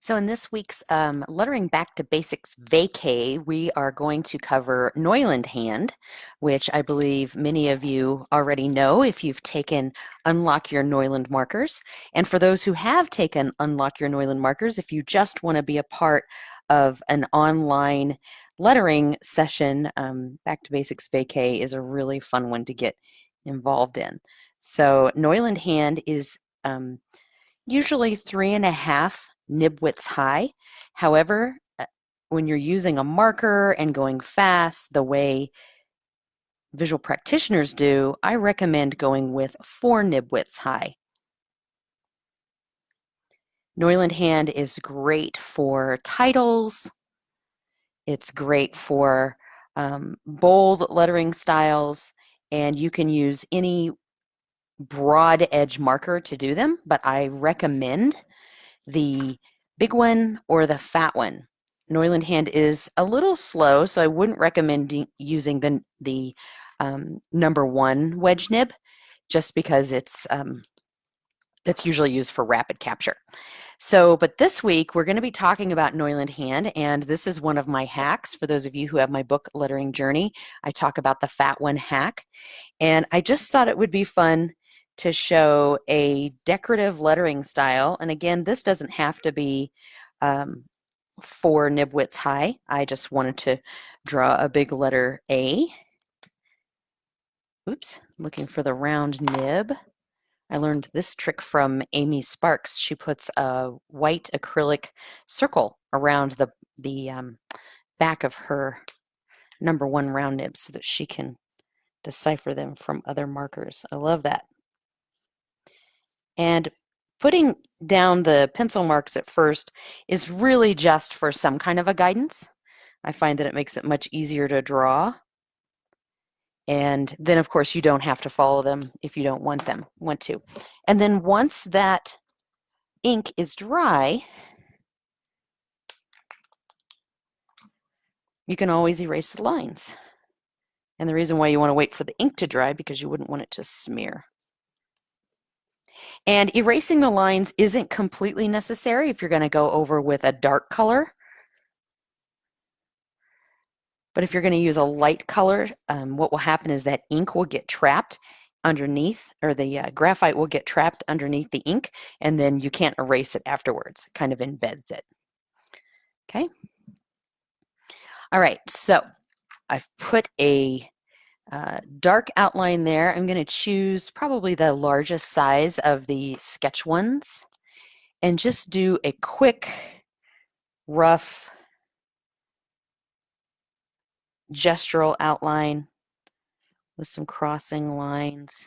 So in this week's Lettering Back to Basics vacay, we are going to cover Neuland Hand, which I believe many of you already know if you've taken Unlock Your Neuland Markers. And for those who have taken Unlock Your Neuland Markers, if you just want to be a part of an online lettering session, Back to Basics vacay is a really fun one to get involved in. So Neuland Hand is usually 3.5 nib widths high. However, when you're using a marker and going fast the way visual practitioners do, I recommend going with 4 nib widths high. Neuland Hand is great for titles. It's great for bold lettering styles, and you can use any broad edge marker to do them, but I recommend the big one or the fat one. Neuland Hand is a little slow, so I wouldn't recommend using the number 1 wedge nib, just because it's usually used for rapid capture. So, but this week we're going to be talking about Neuland Hand, and this is one of my hacks. For those of you who have my book, Lettering Journey, I talk about the fat one hack, and I just thought it would be fun to show a decorative lettering style. And again, this doesn't have to be 4 nib widths high. I just wanted to draw a big letter A. Oops, looking for the round nib. I learned this trick from Amy Sparks. She puts a white acrylic circle around the back of her number 1 round nib so that she can decipher them from other markers. I love that. And putting down the pencil marks at first is really just for some kind of a guidance. I find that it makes it much easier to draw. And then, of course, you don't have to follow them if you don't want to. And then once that ink is dry, you can always erase the lines. And the reason why you want to wait for the ink to dry, because you wouldn't want it to smear. And erasing the lines isn't completely necessary if you're going to go over with a dark color. But if you're going to use a light color, what will happen is that ink will get trapped underneath, or the graphite will get trapped underneath the ink, and then you can't erase it afterwards. It kind of embeds it. Okay. All right, so I've put a dark outline there. I'm going to choose probably the largest size of the sketch ones and just do a quick, rough gestural outline with some crossing lines.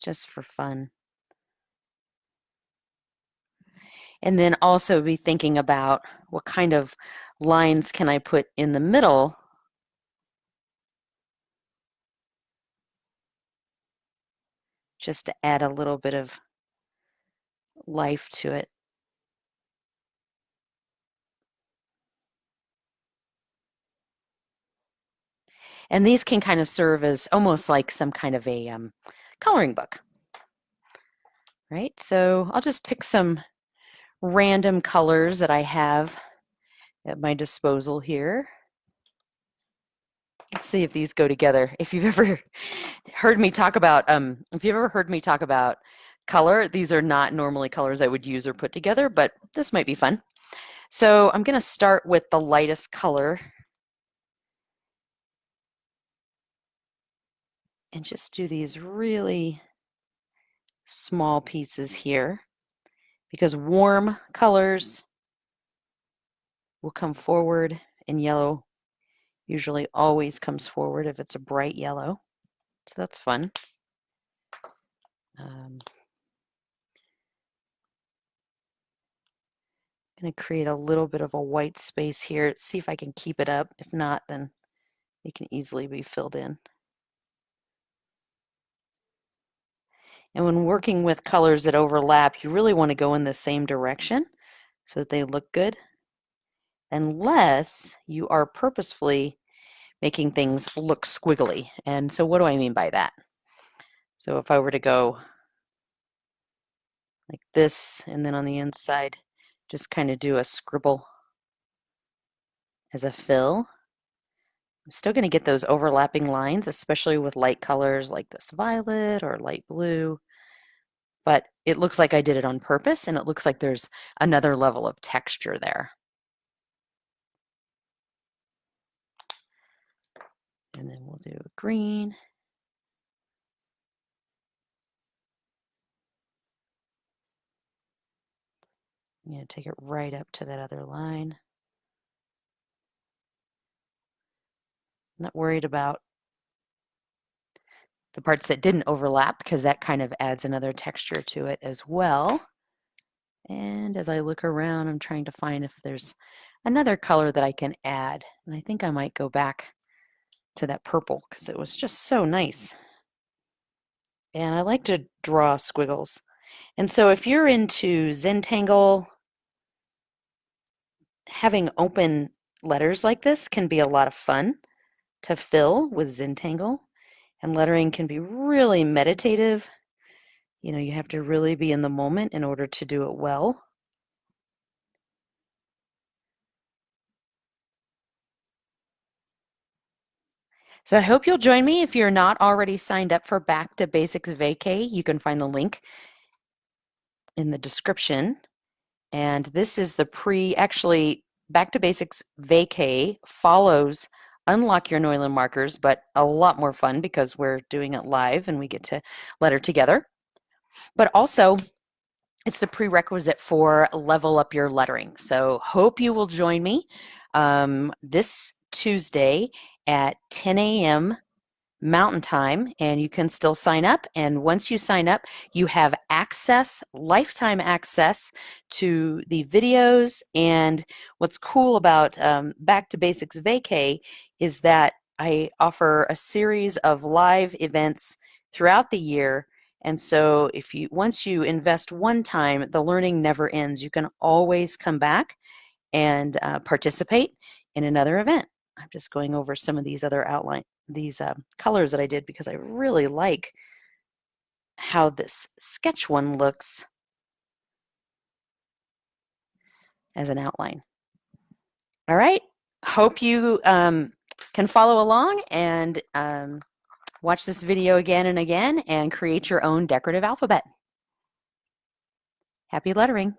Just for fun. And then also be thinking about what kind of lines can I put in the middle just to add a little bit of life to it. And these can kind of serve as almost like some kind of a coloring book, right? So I'll just pick some random colors that I have at my disposal here. Let's see if these go together. If you've ever heard me talk about color, these are not normally colors I would use or put together, but this might be fun. So I'm going to start with the lightest color and just do these really small pieces here, because warm colors will come forward, and yellow usually always comes forward if it's a bright yellow. So that's fun. I'm going to create a little bit of a white space here. See if I can keep it up. If not, then it can easily be filled in. And when working with colors that overlap, you really want to go in the same direction so that they look good, unless you are purposefully making things look squiggly. And so what do I mean by that? So if I were to go like this, and then on the inside, just kind of do a scribble as a fill. I'm still going to get those overlapping lines, especially with light colors like this violet or light blue. But it looks like I did it on purpose, and it looks like there's another level of texture there. And then we'll do a green. I'm going to take it right up to that other line. I'm not worried about the parts that didn't overlap because that kind of adds another texture to it as well. And as I look around, I'm trying to find if there's another color that I can add. And I think I might go back to that purple because it was just so nice. And I like to draw squiggles. And so if you're into Zentangle, having open letters like this can be a lot of fun to fill with Zentangle. And lettering can be really meditative. You know, you have to really be in the moment in order to do it well. So I hope you'll join me. If you're not already signed up for Back to Basics Vacay, you can find the link in the description. And this is the actually, Back to Basics Vacay follows Unlock Your Neuland Markers, but a lot more fun because we're doing it live and we get to letter together. But also, it's the prerequisite for Level Up Your Lettering. So hope you will join me this Tuesday at 10 a.m. Mountain Time, and you can still sign up. And once you sign up, you have access, lifetime access to the videos. And what's cool about Back to Basics Vacay is that I offer a series of live events throughout the year. And so once you invest one time, the learning never ends. You can always come back and participate in another event. I'm just going over some of these other colors that I did because I really like how this sketch one looks as an outline. All right, hope you can follow along and watch this video again and again and create your own decorative alphabet. Happy lettering.